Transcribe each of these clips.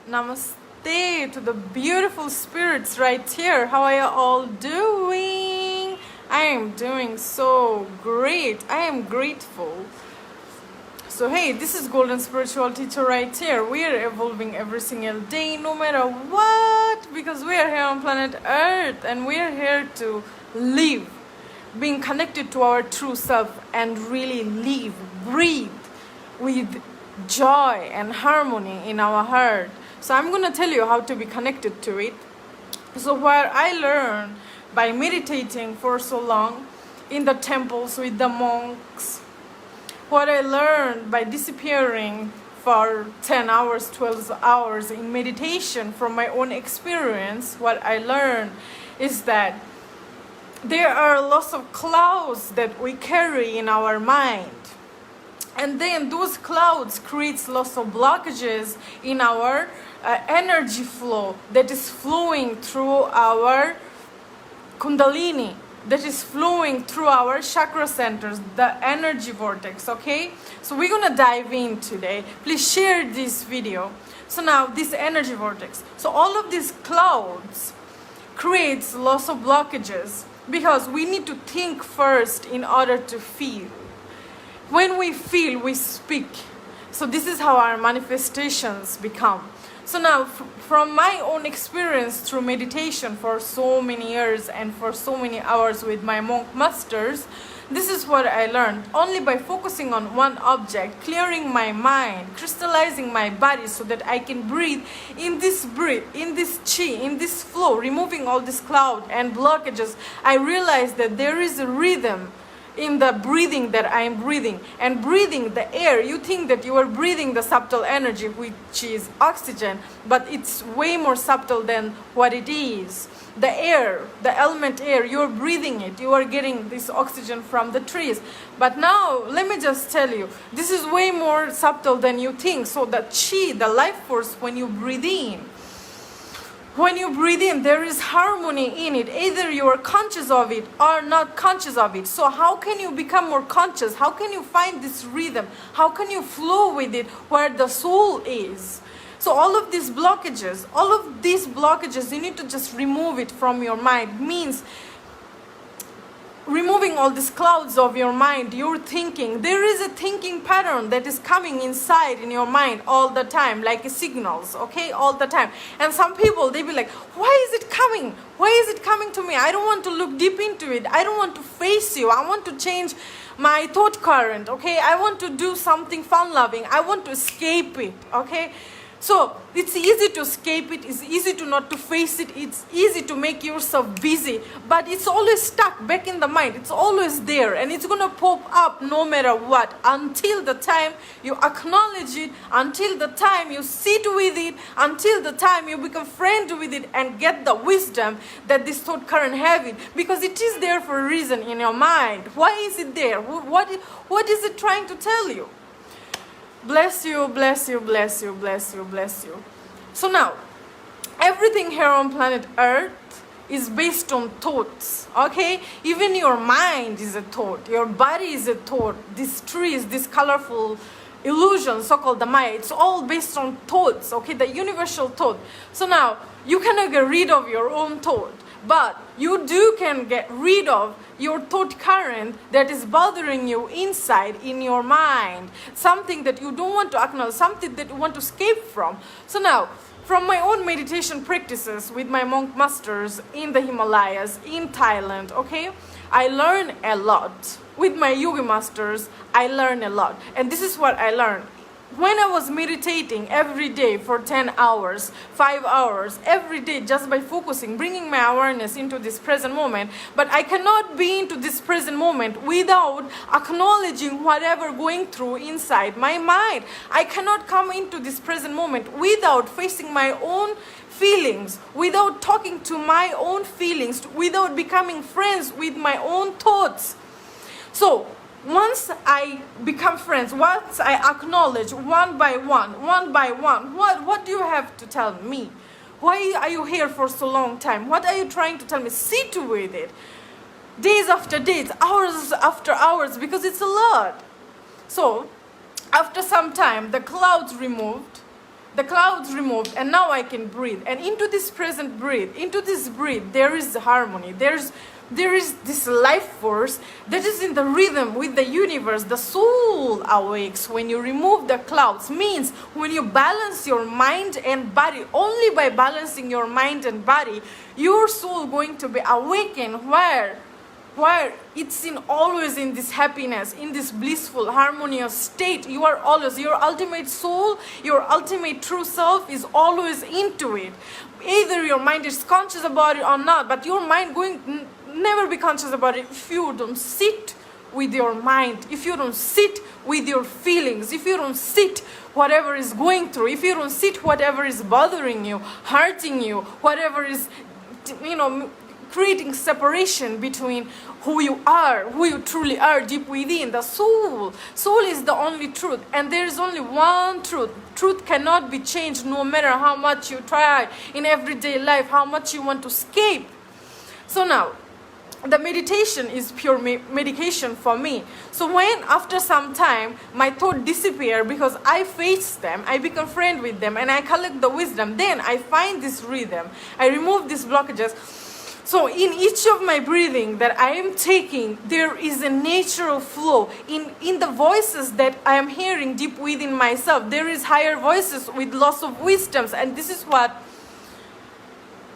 Namaste to the beautiful spirits right here. How are you all doing? I am doing so great. I am grateful. So hey, this is Golden Spiritual Teacher right here. We are evolving every single day, no matter what, because we are here on planet Earth and we are here to live, being connected to our true self and really live, breathe with joy and harmony in our heart. So I'm going to tell you how to be connected to it. So where I learned by meditating for so long in the temples with the monks, what I learned by disappearing for 10 hours, 12 hours in meditation from my own experience, what I learned is that there are lots of clouds that we carry in our mind. And then those clouds creates lots of blockages in our energy flow that is flowing through our kundalini, that is flowing through our chakra centers, the energy vortex, okay? So we're gonna dive in today. Please share this video. So now this energy vortex. So all of these clouds creates lots of blockages because we need to think first in order to feel. When we feel, we speak. So this is how our manifestations become. So now, from my own experience through meditation for so many years and for so many hours with my monk masters, this is what I learned. Only by focusing on one object, clearing my mind, crystallizing my body so that I can breathe, in this chi, in this flow, removing all this cloud and blockages, I realized that there is a rhythm in the breathing that I am breathing. And breathing the air, you think that you are breathing the subtle energy, which is oxygen, but it's way more subtle than what it is. The air, the element air, you're breathing it, you are getting this oxygen from the trees. But now, let me just tell you, this is way more subtle than you think. So the chi, the life force, when you breathe in, there is harmony in it. Either you are conscious of it or not conscious of it. So how can you become more conscious? How can you find this rhythm? How can you flow with it where the soul is? So all of these blockages, you need to just remove it from your mind. Means removing all these clouds of your mind, your thinking. There is a thinking pattern that is coming inside in your mind all the time, like signals, okay, all the time. And some people, they be like, why is it coming? Why is it coming to me? I don't want to look deep into it. I don't want to face you. I want to change my thought current, okay? I want to do something fun-loving. I want to escape it, okay? So it's easy to escape it, it's easy to not to face it, it's easy to make yourself busy, but it's always stuck back in the mind, it's always there and it's gonna pop up no matter what, until the time you acknowledge it, until the time you sit with it, until the time you become friend with it and get the wisdom that this thought current have it, because it is there for a reason in your mind. Why is it there? What is it trying to tell you? Bless you, bless you, bless you, bless you, bless you. So now, everything here on planet Earth is based on thoughts, okay? Even your mind is a thought, your body is a thought, this tree is this colorful illusion, so-called the Maya, it's all based on thoughts, okay? The universal thought. So now, you cannot get rid of your own thought, but you can get rid of your thought current that is bothering you inside in your mind, something that you don't want to acknowledge, something that you want to escape from. So now, from my own meditation practices with my monk masters in the Himalayas, in Thailand, okay, I learn a lot. With my yogi masters, I learn a lot. And this is what I learned. When I was meditating every day for 10 hours, 5 hours, every day, just by focusing, bringing my awareness into this present moment, but I cannot be into this present moment without acknowledging whatever going through inside my mind. I cannot come into this present moment without facing my own feelings, without talking to my own feelings, without becoming friends with my own thoughts. So, once I become friends, once I acknowledge one by one, what do you have to tell me? Why are you here for so long time? What are you trying to tell me? Sit with it. Days after days, hours after hours, because it's a lot. So, after some time, the clouds removed, the clouds removed, and now I can breathe. And into this present breathe, into this breathe, there is harmony. There is this life force that is in the rhythm with the universe. The soul awakes when you remove the clouds. Means when you balance your mind and body, only by balancing your mind and body, your soul going to be awakened where it's always in this happiness, in this blissful, harmonious state. You are always, your ultimate soul, your ultimate true self is always into it. Either your mind is conscious about it or not, but your mind going never be conscious about it if you don't sit with your mind, if you don't sit with your feelings, if you don't sit whatever is going through, if you don't sit whatever is bothering you, hurting you, whatever is, creating separation between who you truly are deep within. The soul is the only truth, and there is only one truth. Truth cannot be changed no matter how much you try in everyday life, how much you want to escape. So now, the meditation is pure medication for me. So when after some time my thought disappear, because I face them, I become friend with them, and I collect the wisdom, then I find this rhythm, I remove these blockages. So in each of my breathing that I am taking, there is a natural flow. In the voices that I am hearing deep within myself, there is higher voices with lots of wisdoms, and this is what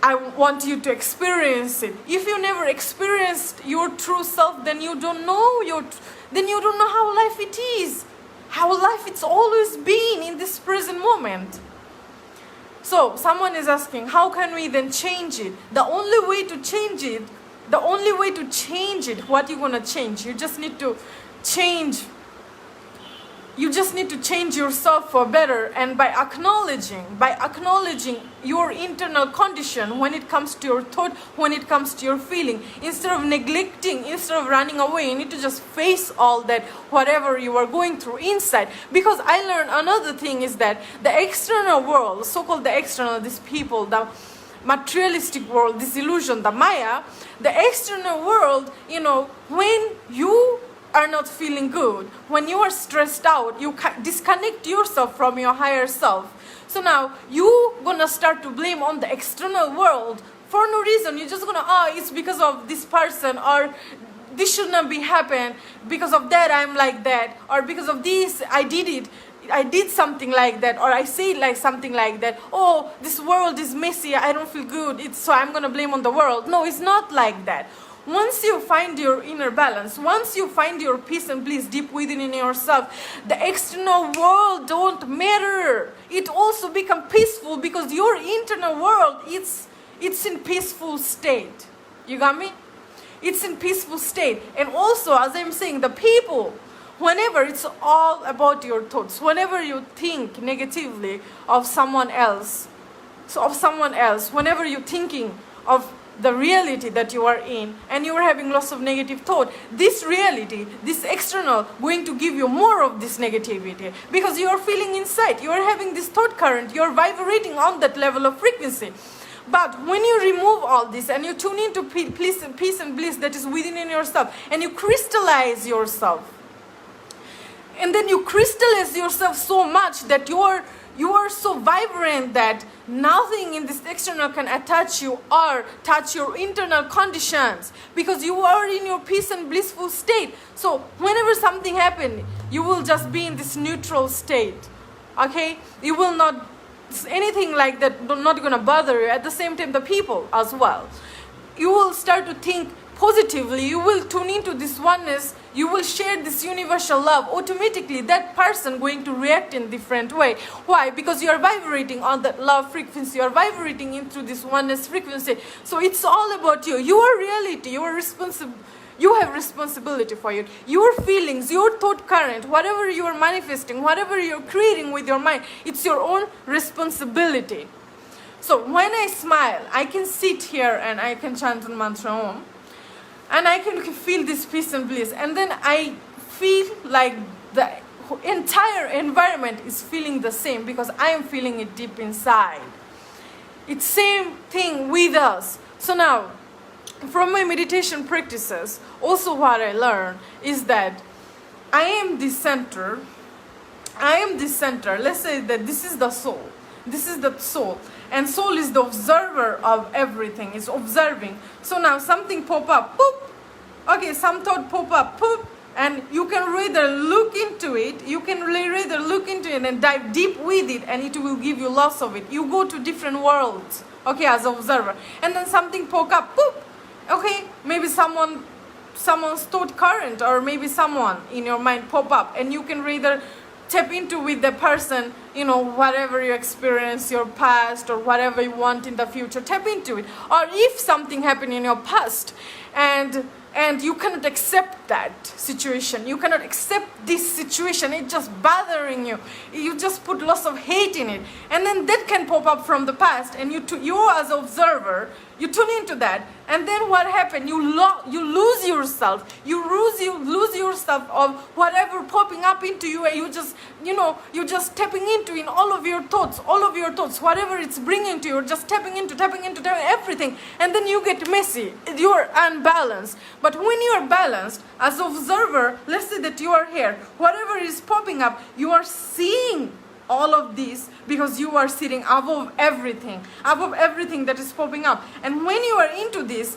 I want you to experience it. If you never experienced your true self, then you don't know how life it is, how life it's always been in this present moment. So someone is asking, how can we then change it? The only way to change it, what you gonna change? You just need to change. You just need to change yourself for better, and by acknowledging your internal condition when it comes to your thought, when it comes to your feeling, instead of neglecting, instead of running away, you need to just face all that, whatever you are going through inside. Because I learned another thing is that the external world, so-called the external, these people, the materialistic world, this illusion, the Maya, the external world, when you are not feeling good, when you are stressed out, you disconnect yourself from your higher self. So now you gonna start to blame on the external world for no reason. You're just gonna, it's because of this person, or this should not be happen, because of that I'm like that, or because of this I did something like that, or I say like something like that. Oh, this world is messy, I don't feel good, so I'm gonna blame on the world. No, it's not like that. Once you find your inner balance, once you find your peace and bliss deep within in yourself, the external world don't matter. It also become peaceful, because your internal world, it's in peaceful state. You got me? It's in peaceful state. And also, as I'm saying, the people, whenever it's all about your thoughts, whenever you think negatively of someone else, whenever you're thinking of the reality that you are in, and you are having lots of negative thought, this reality, this external, going to give you more of this negativity, because you are feeling inside, you are having this thought current, you are vibrating on that level of frequency. But when you remove all this and you tune into peace and bliss that is within in yourself, and you crystallize yourself, and then you crystallize yourself so much that you are so vibrant that nothing in this external can attach you or touch your internal conditions, because you are in your peace and blissful state. So whenever something happens, you will just be in this neutral state. Okay? You will not, anything like that not gonna bother you. At the same time, the people as well. You will start to think positively, you will tune into this oneness, you will share this universal love. Automatically that person going to react in different way. Why? Because you are vibrating on that love frequency, you are vibrating into this oneness frequency. So it's all about you. Your reality, you are responsible. You have responsibility for it. Your feelings, your thought current, whatever you are manifesting, whatever you're creating with your mind, it's your own responsibility. So when I smile, I can sit here and I can chant the mantra Om. And I can feel this peace and bliss. And then I feel like the entire environment is feeling the same, because I am feeling it deep inside. It's same thing with us. So now, from my meditation practices, also what I learned is that I am the center. Let's say that this is the soul. This is the soul. And soul is the observer of everything, is observing. So now something pop up, boop. Okay, some thought pop up, poop. And you can rather look into it, and dive deep with it, and it will give you lots of it. You go to different worlds, okay, as an observer. And then something poke up, poop. Okay, maybe someone's thought current, or maybe someone in your mind pop up, and you can rather tap into with the person, whatever you experience, your past, or whatever you want in the future, tap into it. Or if something happened in your past, and you cannot accept that situation, you cannot accept this situation, it's just bothering you, you just put lots of hate in it, and then that can pop up from the past, and you as an observer, you tune into that, and then what happened? You lose yourself. You lose yourself of whatever popping up into you, and you're just tapping into in all of your thoughts, whatever it's bringing to you, just tapping into everything, and then you get messy. You're unbalanced. But when you are balanced, as an observer, let's say that you are here, whatever is popping up, you are seeing all of this, because you are sitting above everything that is popping up. And when you are into this,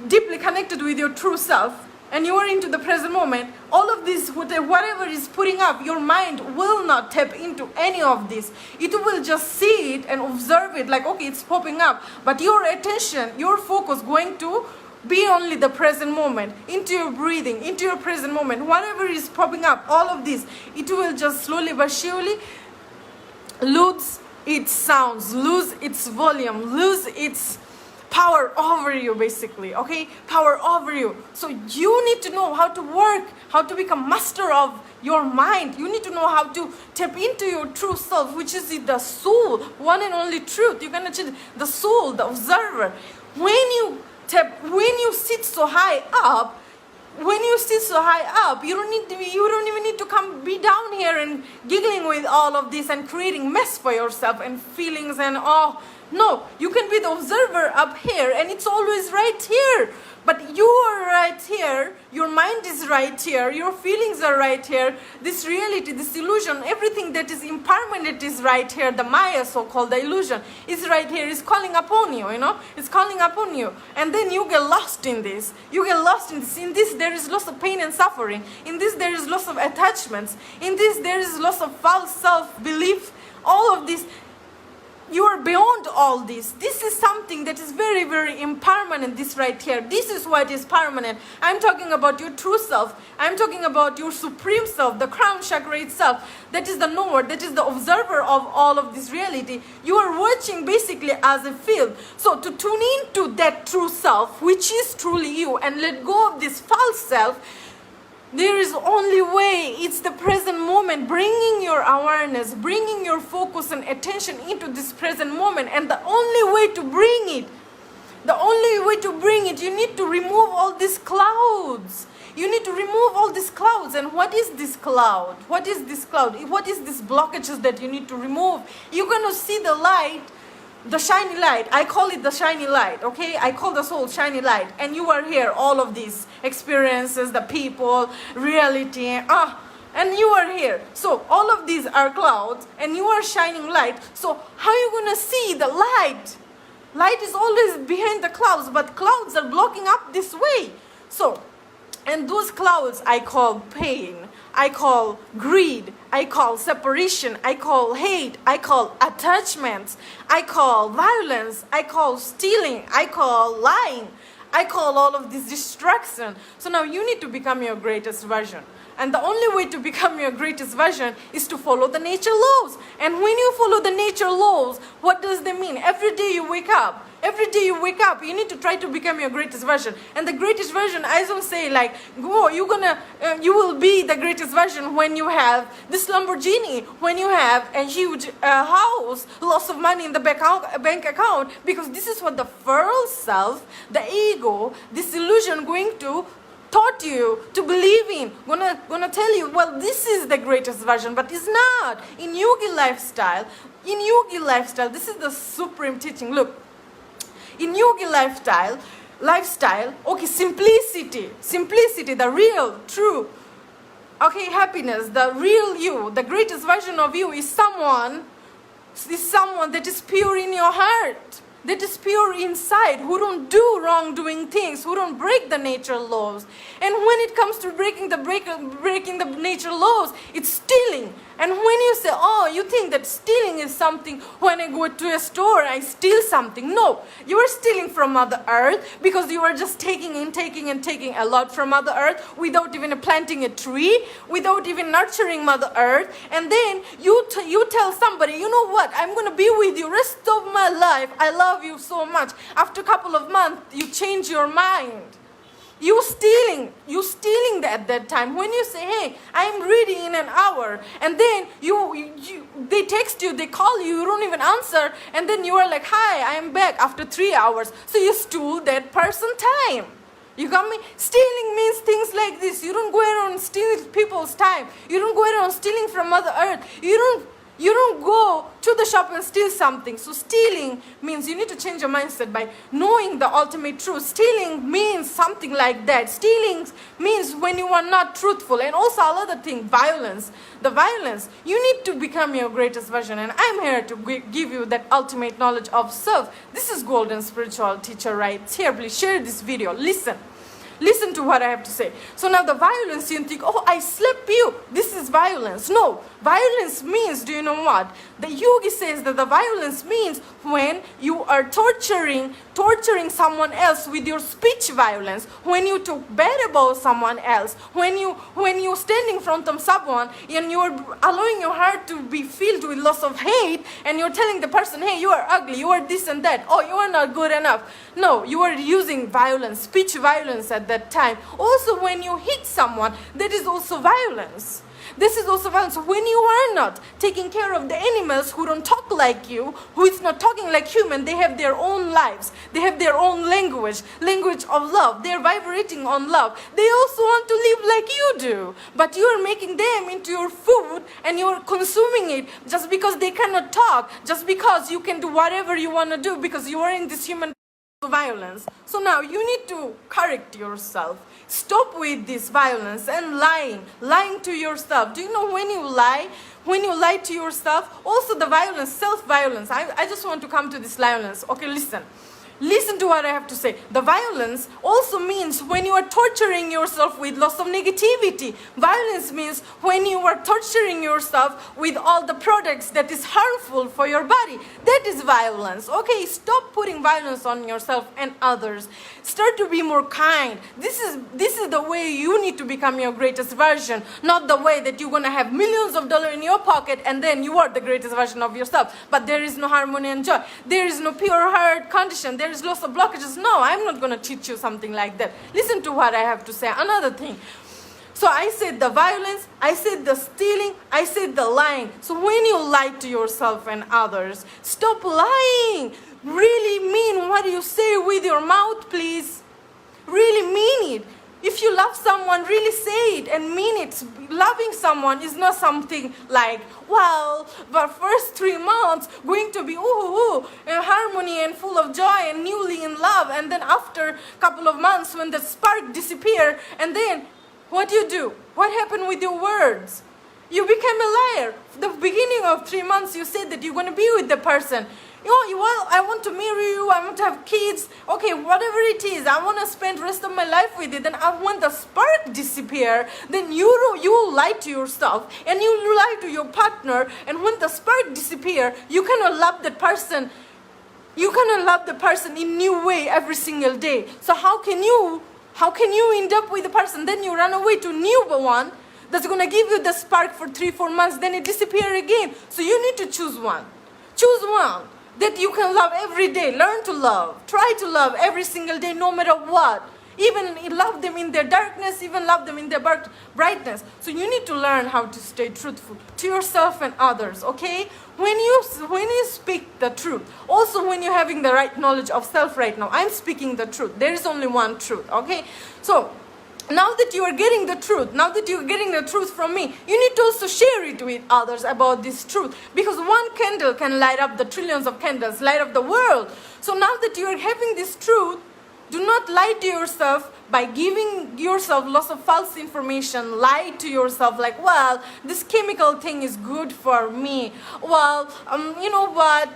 deeply connected with your true self, and you are into the present moment, all of this, whatever is putting up, your mind will not tap into any of this. It will just see it and observe it, like, okay, it's popping up, but your attention, your focus going to be only the present moment, into your breathing, into your present moment. Whatever is popping up, all of this, it will just slowly but surely lose its sounds, lose its volume, lose its power over you, basically, okay? Power over you. So you need to know how to work, how to become master of your mind. You need to know how to tap into your true self, which is the soul, one and only truth. You can achieve the soul, the observer. When you sit so high up, you don't even need to be down here and giggling with all of this and creating mess for yourself and feelings and no, you can be the observer up here, and it's always right here. But you are right here, your mind is right here, your feelings are right here, this reality, this illusion, everything that is impermanent is right here, the Maya, so-called, the illusion, is right here, is calling upon you, it's calling upon you. And then you get lost in this, In this there is lots of pain and suffering, in this there is lots of attachments, in this there is lots of false self-belief, all of this. You are beyond all this. This is something that is very, very impermanent, this right here. This is what is permanent. I'm talking about your true self. I'm talking about your supreme self, the crown chakra itself. That is the knower, that is the observer of all of this reality. You are watching basically as a field. So to tune into that true self, which is truly you, and let go of this false self, there is only way. It's the present moment, bringing your awareness, bringing your focus and attention into this present moment. And the only way to bring it, you need to remove all these clouds. You need to remove all these clouds. And what is this cloud? What is this cloud? What is these blockages that you need to remove? You're going to see the light, the shiny light. I call it the shiny light, okay? I call the soul shiny light. And you are here, all of these experiences, the people, reality, and you are here. So all of these are clouds, and you are shining light. So how are you going to see the light? Light is always behind the clouds, but clouds are blocking up this way. So, and those clouds I call pain, I call greed, I call separation, I call hate, I call attachments, I call violence, I call stealing, I call lying, I call all of this distraction. So now you need to become your greatest version. And the only way to become your greatest version is to follow the nature laws. And when you follow the nature laws, what does that mean? Every day you wake up, you need to try to become your greatest version. And the greatest version, I don't say like, you will be the greatest version when you have this Lamborghini, when you have a huge house, lots of money in the bank account, because this is what the false self, the ego, this illusion going to taught you to believe in, gonna tell you, well, this is the greatest version, but it's not. In yogi lifestyle, this is the supreme teaching. Look, in yogi lifestyle, okay, simplicity, the real, true, okay, happiness, the real you, the greatest version of you is someone is someone that is pure in your heart, that is pure inside, who don't do wrongdoing things, who don't break the nature laws. And when it comes to breaking the nature laws, it's stealing. And when you say, oh, you think that stealing is something, when I go to a store, I steal something. No, you are stealing from Mother Earth because you are just taking a lot from Mother Earth without even planting a tree, without even nurturing Mother Earth. And then you tell somebody, you know what, I'm going to be with you rest of my life. I love you so much. After a couple of months, you change your mind. You stealing at that time. When you say, hey, I'm ready in an hour, and then they text you, they call you, you don't even answer, and then you are like, hi, I am back after 3 hours. So you stole that person time. You got me? Stealing means things like this. You don't go around stealing people's time. You don't go around stealing from Mother Earth. You don't go to the shop and steal something. So stealing means you need to change your mindset by knowing the ultimate truth. Stealing means something like that. Stealing means when you are not truthful. And also another thing, violence. The violence, you need to become your greatest version. And I'm here to give you that ultimate knowledge of self. This is Golden Spiritual Teacher right here. Please share this video. Listen to what I have to say. So now the violence, you think, oh, I slapped you. This is violence. No, violence means, do you know what? The yogi says that the violence means when you are torturing someone else with your speech violence, when you talk bad about someone else, when you stand in front of someone and you're allowing your heart to be filled with lots of hate, and you're telling the person, hey, you are ugly, you are this and that, oh, you are not good enough. No, you are using violence, speech violence at that time. Also, when you hit someone, that is also violence. This is also violence. When you are not taking care of the animals who don't talk like you, who is not talking like human, they have their own lives. They have their own language of love. They're vibrating on love. They also want to live like you do. But you are making them into your food and you're consuming it just because they cannot talk, just because you can do whatever you want to do because you are in this human violence. So now you need to correct yourself. Stop with this violence and lying to yourself. Do you know when you lie to yourself, also the violence, self-violence. I just want to come to this violence. Okay, listen to what I have to say. The violence also means when you are torturing yourself with lots of negativity. Violence means when you are torturing yourself with all the products that is harmful for your body. That is violence. Okay, stop putting violence on yourself and others. Start to be more kind. This is the way you need to become your greatest version, not the way that you're going to have millions of dollars in your pocket and then you are the greatest version of yourself. But there is no harmony and joy. There is no pure heart condition. There is lots of blockages. No, I'm not going to teach you something like that. Listen to what I have to say. Another thing. So I said the violence, I said the stealing, I said the lying. So when you lie to yourself and others, stop lying. Really mean what you say with your mouth, please. Really mean it. If you love someone, really say it and mean it. Loving someone is not something like, well, the first 3 months going to be harmony and full of joy and newly in love, and then after a couple of months when the spark disappear, and then what do? What happened with your words? You became a liar. The beginning of 3 months you said that you're going to be with the person. Well, I want to marry you, I want to have kids, okay, whatever it is, I want to spend the rest of my life with you. Then when the spark disappear, then you lie to yourself and you lie to your partner, and when the spark disappear, you cannot love that person. You cannot love the person in new way every single day. So how can you end up with the person? Then you run away to new one that's going to give you the spark for 3-4 months, then it disappear again. So you need to choose one. Choose one that you can love every day. Learn to love. Try to love every single day, no matter what. Even love them in their darkness, even love them in their brightness. So you need to learn how to stay truthful to yourself and others, okay? When you speak the truth, also when you're having the right knowledge of self right now, I'm speaking the truth. There is only one truth, okay? So now that you are getting the truth from me, you need to also share it with others about this truth, because one candle can light up the trillions of candles, light up the world. So now that you are having this truth, Do not lie to yourself by giving yourself lots of false information. Lie to yourself like, well, this chemical thing is good for me. Well, you know what?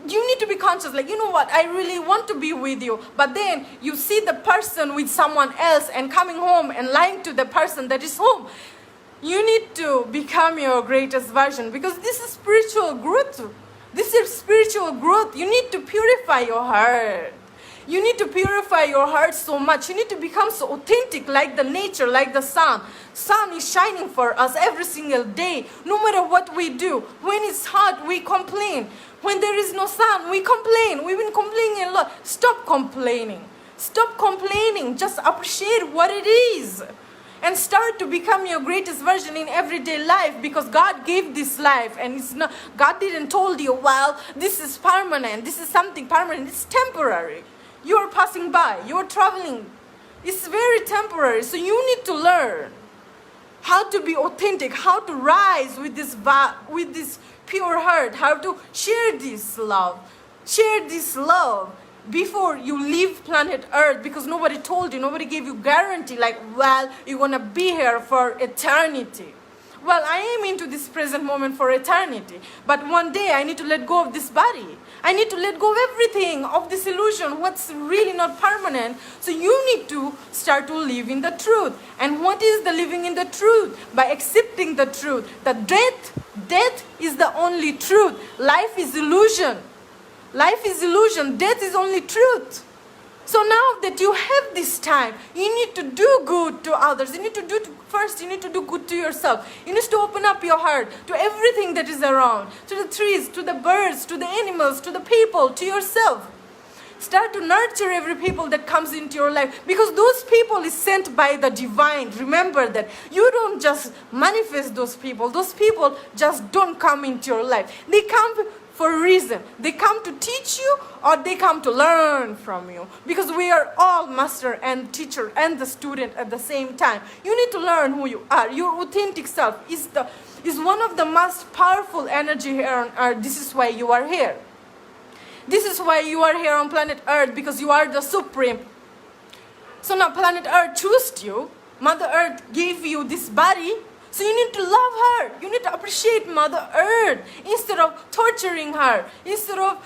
You need to be conscious, like, you know what? I really want to be with you. But then you see the person with someone else and coming home and lying to the person that is home. You need to become your greatest version, because this is spiritual growth. This is spiritual growth. You need to purify your heart. You need to purify your heart so much. You need to become so authentic, like the nature, like the sun. Sun is shining for us every single day, no matter what we do. When it's hot, we complain. When there is no sun, we complain. We've been complaining a lot. Stop complaining. Stop complaining. Just appreciate what it is. And start to become your greatest version in everyday life, because God gave this life, and it's not, God didn't told you, well, this is permanent, this is something permanent, it's temporary. You're passing by, you're traveling. It's very temporary. So you need to learn how to be authentic, how to rise with this pure heart, how to share this love. Share this love before you leave planet Earth, because nobody told you, nobody gave you guarantee, like, well, you're gonna be here for eternity. Well, I am into this present moment for eternity, but one day I need to let go of this body. I need to let go of everything, of this illusion, what's really not permanent. So you need to start to live in the truth. And what is the living in the truth? By accepting the truth. That death is the only truth. Life is illusion. Life is illusion. Death is only truth. So now that you have this time, you need to do good to others. You need to first, you need to do good to yourself. You need to open up your heart to everything that is around, to the trees, to the birds, to the animals, to the people, to yourself. Start to nurture every people that comes into your life, because those people is sent by the divine. Remember that. You don't just manifest those people. Those people just don't come into your life. They come for a reason. They come to teach you, or they come to learn from you, because we are all master and teacher and the student at the same time. You need to learn who you are. Your authentic self is one of the most powerful energy here on earth. This is why you are here. This is why you are here on planet Earth, because you are the supreme. So now planet Earth chose you. Mother Earth gave you this body. So you need to love her. You need to appreciate Mother Earth instead of torturing her, instead of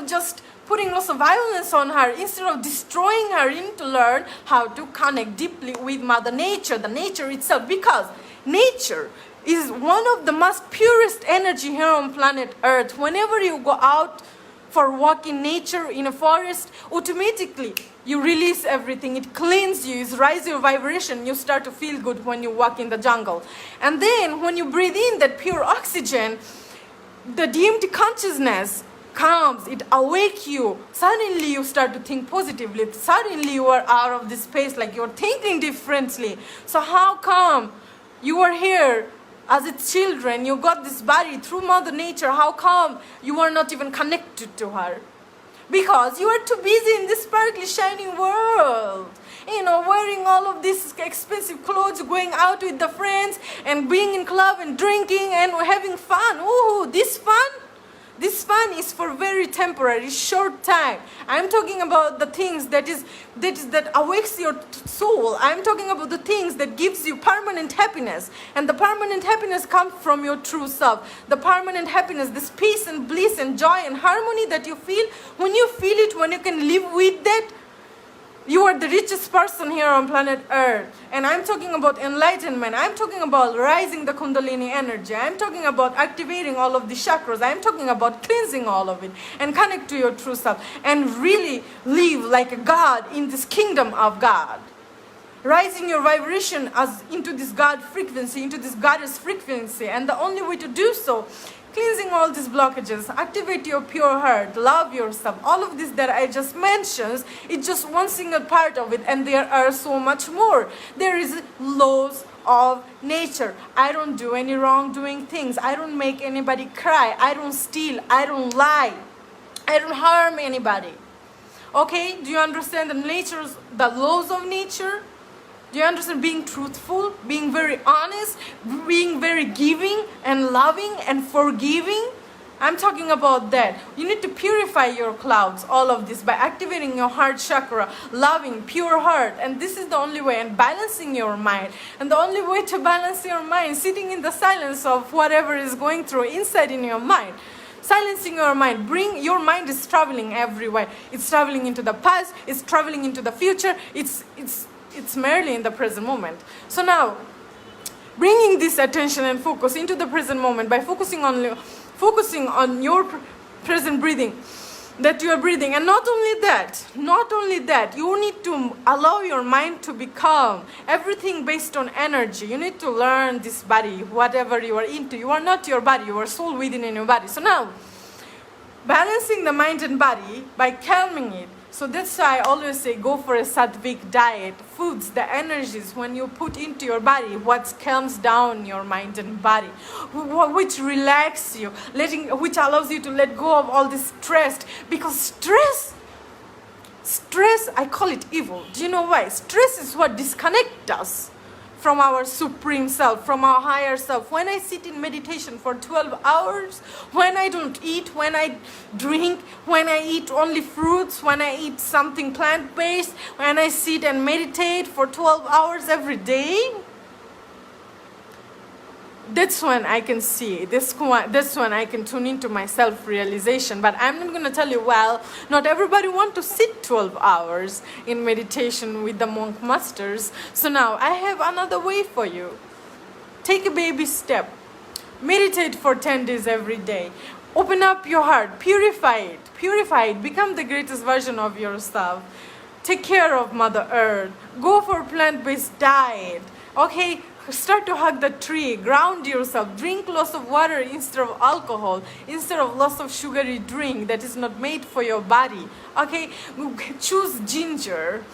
just putting lots of violence on her, instead of destroying her. You need to learn how to connect deeply with Mother Nature, the nature itself, because nature is one of the most purest energy here on planet Earth. Whenever you go out for a walk in nature, in a forest, automatically you release everything. It cleans you, it raises your vibration. You start to feel good when you walk in the jungle. And then when you breathe in that pure oxygen, the DMT consciousness comes, it awakes you. Suddenly you start to think positively. Suddenly you are out of this space, like you're thinking differently. So how come you are here as its children? You got this body through Mother Nature. How come you are not even connected to her? Because you are too busy in this sparkly, shining world. Wearing all of these expensive clothes, going out with the friends, and being in club and drinking and having fun. Ooh, this fun? This fun is for very temporary, short time. I'm talking about the things that awakes your soul. I'm talking about the things that gives you permanent happiness. And the permanent happiness comes from your true self. The permanent happiness, this peace and bliss and joy and harmony that you feel, when you feel it, when you can live with that, you are the richest person here on planet Earth. And I'm talking about enlightenment. I'm talking about rising the Kundalini energy. I'm talking about activating all of the chakras. I'm talking about cleansing all of it and connect to your true self and really live like a God in this kingdom of God. Rising your vibration into this God frequency, into this goddess frequency. And the only way to do so, cleansing all these blockages, activate your pure heart, love yourself. All of this that I just mentioned, it's just one single part of it, and there are so much more. There is laws of nature. I don't do any wrongdoing things. I don't make anybody cry. I don't steal. I don't lie. I don't harm anybody. Okay? Do you understand the laws of nature? Do you understand being truthful, being very honest, being very giving and loving and forgiving? I'm talking about that. You need to purify your clouds, all of this, by activating your heart chakra, loving, pure heart. And this is the only way, and balancing your mind. And the only way to balance your mind, sitting in the silence of whatever is going through inside in your mind. Silencing your mind. Your mind is traveling everywhere. It's traveling into the past, it's traveling into the future, it's merely in the present moment. So now, bringing this attention and focus into the present moment by focusing on your present breathing, that you are breathing. And not only that, you need to allow your mind to be calm. Everything based on energy. You need to learn this body, whatever you are into. You are not your body, you are soul within in your body. So now, balancing the mind and body by calming it. So that's why I always say go for a sattvic diet. Foods, the energies when you put into your body, what calms down your mind and body, which relax you, which allows you to let go of all this stress. Because stress, I call it evil. Do you know why? Stress is what disconnects us from our supreme self, from our higher self. When I sit in meditation for 12 hours, when I don't eat, when I drink, when I eat only fruits, when I eat something plant-based, when I sit and meditate for 12 hours every day, that's when I can see, that's when I can tune into my self-realization. But I'm not going to tell you, well, not everybody wants to sit 12 hours in meditation with the monk masters. So now I have another way for you. Take a baby step. Meditate for 10 days every day. Open up your heart. Purify it. Become the greatest version of yourself. Take care of Mother Earth. Go for plant-based diet. Okay? Start to hug the tree, ground yourself, drink lots of water instead of alcohol, instead of lots of sugary drink that is not made for your body. Okay, choose ginger,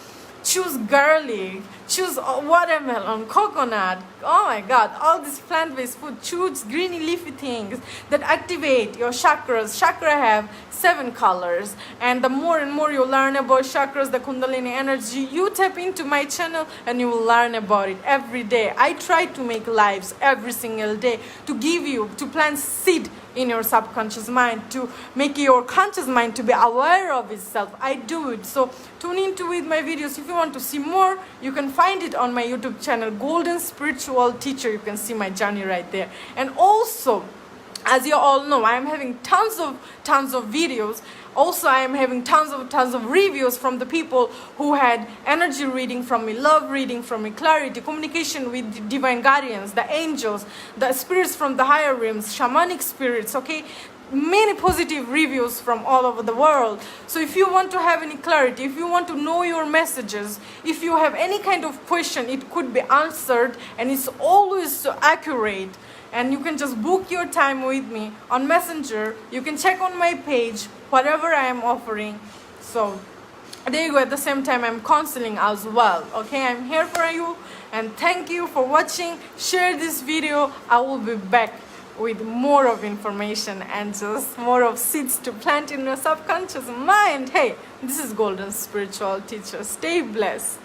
choose garlic, choose watermelon, coconut. Oh my God, all this plant-based food. Choose greeny leafy things that activate your chakras. Chakra have 7 colors, and the more and more you learn about chakras, the Kundalini energy, you tap into my channel and you will learn about it every day. I try to make lives every single day to give you, to plant seed in your subconscious mind, to make your conscious mind to be aware of itself. I do it. So tune into with my videos. If you want to see more, you can find it on my YouTube channel, Golden Spiritual Teacher. You can see my journey right there. And also, as you all know, I am having tons of videos. Also, I am having tons of reviews from the people who had energy reading from me, love reading from me, clarity, communication with the divine guardians, the angels, the spirits from the higher realms, shamanic spirits, okay? Many positive reviews from all over the world. So if you want to have any clarity, if you want to know your messages, if you have any kind of question, it could be answered, and it's always so accurate. And you can just book your time with me on Messenger. You can check on my page whatever I am offering. So there you go. At the same time, I'm counseling as well. Okay, I'm here for you, and thank you for watching. Share this video. I will be back with more of information and just more of seeds to plant in your subconscious mind. Hey, this is Golden Spiritual Teacher. Stay blessed.